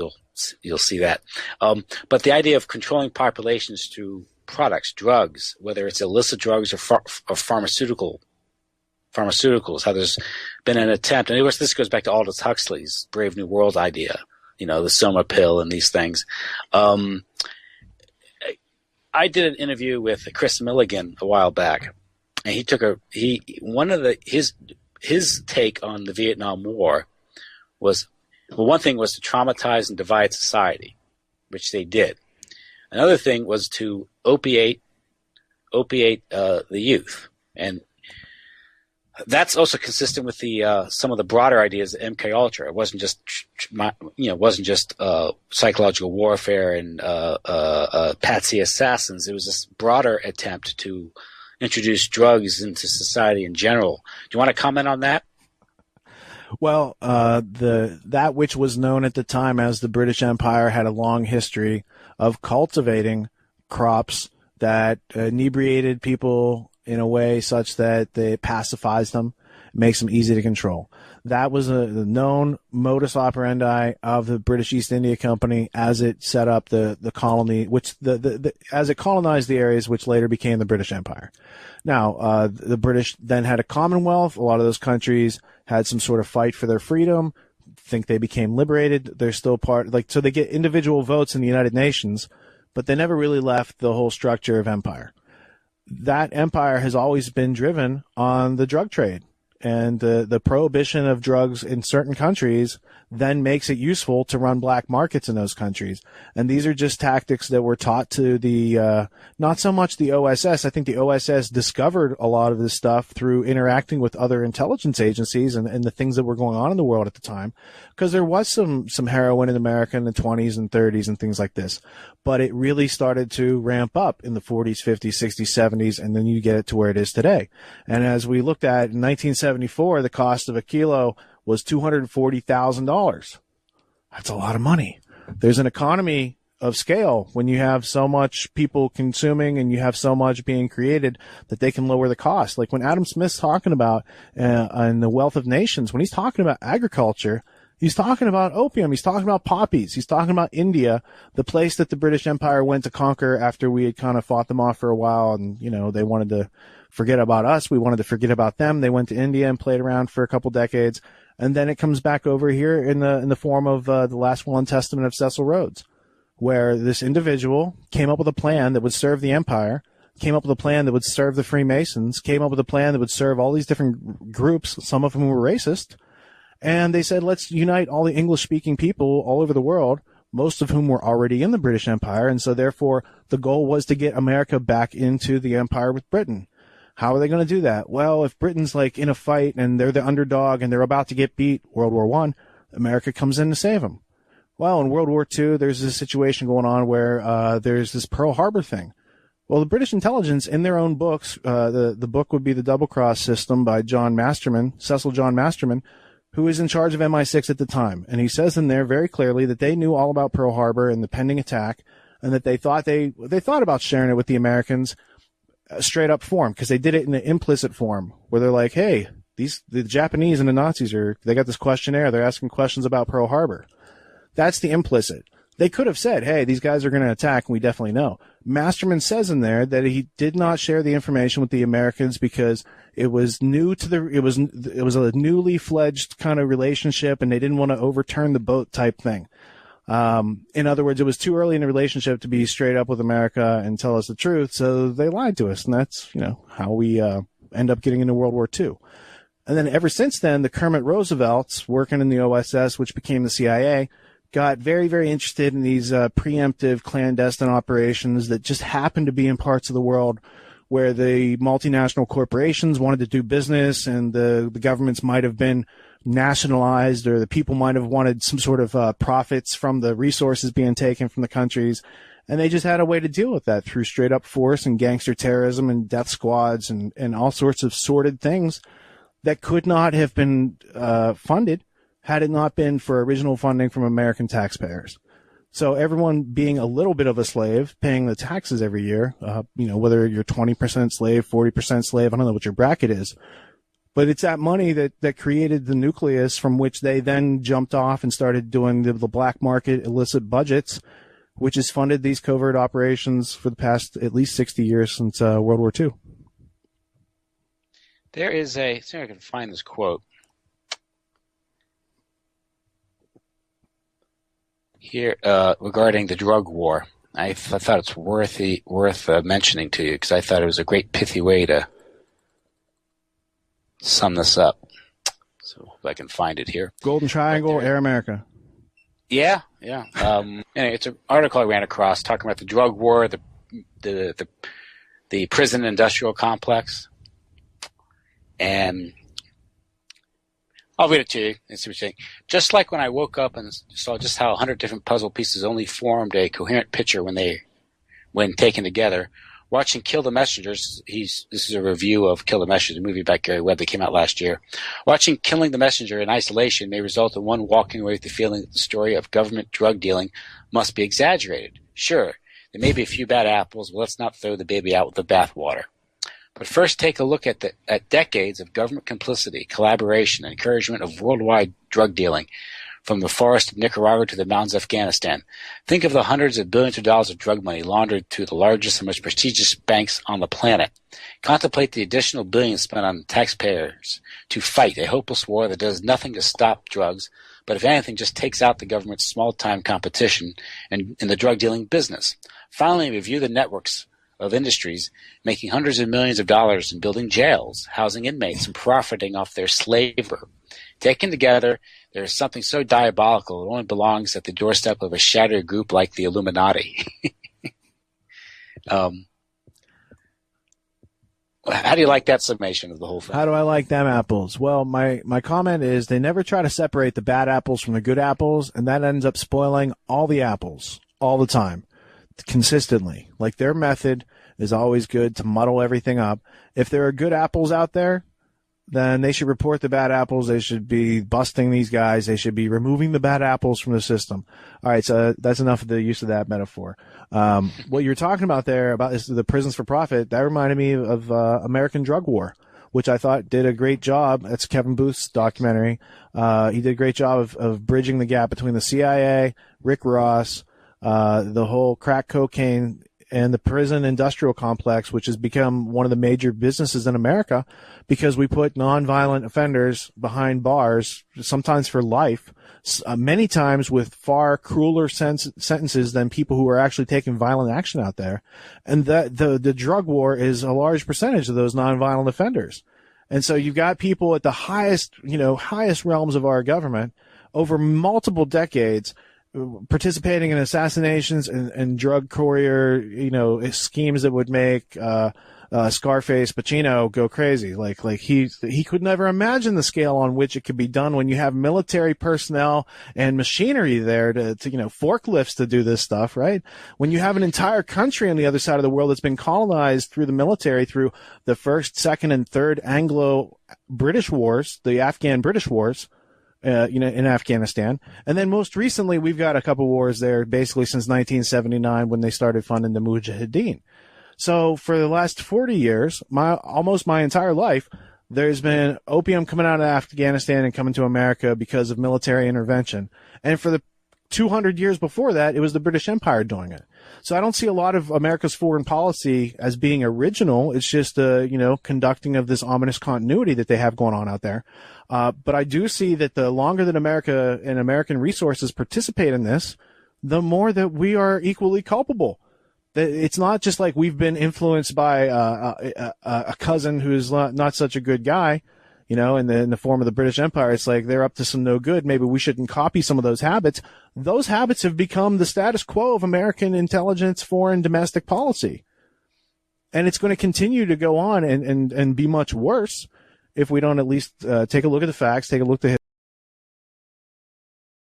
you'll see that. But the idea of controlling populations through products, drugs, whether it's illicit drugs or pharmaceuticals, how there's been an attempt, and of course this goes back to Aldous Huxley's Brave New World idea, the Soma pill and these things. I did an interview with Chris Milligan a while back, and his take on the Vietnam War was, well, one thing was to traumatize and divide society, which they did. Another thing was to opiate the youth, and that's also consistent with the some of the broader ideas of MK Ultra. It wasn't just psychological warfare and patsy assassins. It was this broader attempt to introduce drugs into society in general. Do you want to comment on that?
Well, that which was known at the time as the British Empire had a long history of cultivating crops that inebriated people in a way such that they pacifies them, makes them easy to control. That was the known modus operandi of the British East India Company as it set up the colony, which as it colonized the areas which later became the British Empire. Now, the British then had a Commonwealth. A lot of those countries had some sort of fight for their freedom. Think they became liberated. They're still so they get individual votes in the United Nations, but they never really left the whole structure of empire. That empire has always been driven on the drug trade, and the prohibition of drugs in certain countries then makes it useful to run black markets in those countries. And these are just tactics that were taught to the not so much the OSS. I think the OSS discovered a lot of this stuff through interacting with other intelligence agencies and the things that were going on in the world at the time, because there was some heroin in America in the 20s and 30s and things like this. But it really started to ramp up in the 40s, 50s, 60s, 70s, and then you get it to where it is today. And as we looked at in 1974, the cost of a kilo was $240,000. That's a lot of money. There's an economy of scale when you have so much people consuming and you have so much being created that they can lower the cost. Like when Adam Smith's talking about in The Wealth of Nations, when he's talking about agriculture, he's talking about opium. He's talking about poppies. He's talking about India, the place that the British Empire went to conquer after we had kind of fought them off for a while. And, they wanted to forget about us. We wanted to forget about them. They went to India and played around for a couple decades. And then it comes back over here in the form of the Last Will and Testament of Cecil Rhodes, where this individual came up with a plan that would serve the empire, came up with a plan that would serve the Freemasons, came up with a plan that would serve all these different groups, some of whom were racist. And they said, let's unite all the English-speaking people all over the world, most of whom were already in the British Empire. And so therefore, the goal was to get America back into the empire with Britain. How are they going to do that? Well, if Britain's like in a fight and they're the underdog and they're about to get beat, World War I, America comes in to save them. Well, in World War II, there's this situation going on where there's this Pearl Harbor thing. Well, the British intelligence in their own books, the book would be The Double Cross System by Cecil John Masterman, who is in charge of MI6 at the time. And he says in there very clearly that they knew all about Pearl Harbor and the pending attack, and that they thought about sharing it with the Americans straight up form, because they did it in an implicit form where they're like, hey, the Japanese and the Nazis they got this questionnaire. They're asking questions about Pearl Harbor. That's the implicit. They could have said, hey, these guys are going to attack, and we definitely know. Masterman says in there that he did not share the information with the Americans because it was it was a newly fledged kind of relationship, and they didn't want to overturn the boat type thing. In other words, it was too early in the relationship to be straight up with America and tell us the truth, so they lied to us, and that's, how we end up getting into World War II. And then ever since then, the Kermit Roosevelts, working in the OSS, which became the CIA, got very, very interested in these preemptive clandestine operations that just happened to be in parts of the world where the multinational corporations wanted to do business, and the governments might have been nationalized, or the people might have wanted some sort of profits from the resources being taken from the countries. And they just had a way to deal with that through straight up force and gangster terrorism and death squads and all sorts of sordid things that could not have been funded had it not been for original funding from American taxpayers. So everyone being a little bit of a slave, paying the taxes every year, whether you're 20% slave, 40% slave, I don't know what your bracket is, But it's that money that created the nucleus from which they then jumped off and started doing the black market illicit budgets, which has funded these covert operations for the past at least 60 years since World War II.
There is see if I can find this quote here regarding the drug war. I thought it's worth mentioning to you because I thought it was a great pithy way to sum this up. So if I can find it here.
Golden Triangle, Air America.
Yeah. Anyway, it's an article I ran across talking about the drug war, the prison industrial complex, and I'll read it to you and see what you think. Just like when I woke up and saw just how 100 different puzzle pieces only formed a coherent picture when taken together. Watching Kill the Messengers, this is a review of Kill the Messenger, the movie about Gary Webb that came out last year. Watching Killing the Messenger in isolation may result in one walking away with the feeling that the story of government drug dealing must be exaggerated. Sure, there may be a few bad apples, but let's not throw the baby out with the bathwater. But first take a look at decades of government complicity, collaboration, and encouragement of worldwide drug dealing, from the forest of Nicaragua to the mountains of Afghanistan. Think of the hundreds of billions of dollars of drug money laundered to the largest and most prestigious banks on the planet. Contemplate the additional billions spent on taxpayers to fight a hopeless war that does nothing to stop drugs, but if anything just takes out the government's small-time competition in the drug-dealing business. Finally, review the networks of industries making hundreds of millions of dollars in building jails, housing inmates, and profiting off their slave labor. Taken together, there is something so diabolical it only belongs at the doorstep of a shattered group like the Illuminati. How do you like that summation of the whole thing?
How do I like them apples? Well, my comment is they never try to separate the bad apples from the good apples, and that ends up spoiling all the apples all the time, consistently. Like, their method is always good to muddle everything up. If there are good apples out there, then they should report the bad apples. They should be busting these guys. They should be removing the bad apples from the system. All right, so that's enough of the use of that metaphor. What you're talking about there about is the prisons for profit. That reminded me of American Drug War, which I thought did a great job. That's Kevin Booth's documentary. He did a great job of bridging the gap between the CIA, Rick Ross, the whole crack cocaine, and the prison industrial complex, which has become one of the major businesses in America because we put nonviolent offenders behind bars, sometimes for life, many times with far crueler sentences than people who are actually taking violent action out there. And the drug war is a large percentage of those nonviolent offenders. And so you've got people at the highest realms of our government over multiple decades participating in assassinations and drug courier, schemes that would make Scarface Pacino go crazy. Like he could never imagine the scale on which it could be done when you have military personnel and machinery there to forklifts to do this stuff, right? When you have an entire country on the other side of the world that's been colonized through the military, through the first, second, and third Anglo-British wars, the Afghan-British wars, in Afghanistan. And then most recently, we've got a couple wars there basically since 1979 when they started funding the Mujahideen. So for the last 40 years, almost my entire life, there's been opium coming out of Afghanistan and coming to America because of military intervention. And for the 200 years before that, it was the British Empire doing it. So I don't see a lot of America's foreign policy as being original. It's just, conducting of this ominous continuity that they have going on out there. But I do see that the longer that America and American resources participate in this, the more that we are equally culpable. It's not just like we've been influenced by a cousin who's not such a good guy, in the form of the British Empire. It's like they're up to some no good. Maybe we shouldn't copy some of those habits. Those habits have become the status quo of American intelligence, foreign, domestic policy. And it's going to continue to go on and be much worse if we don't at least take a look at the facts, take a look at the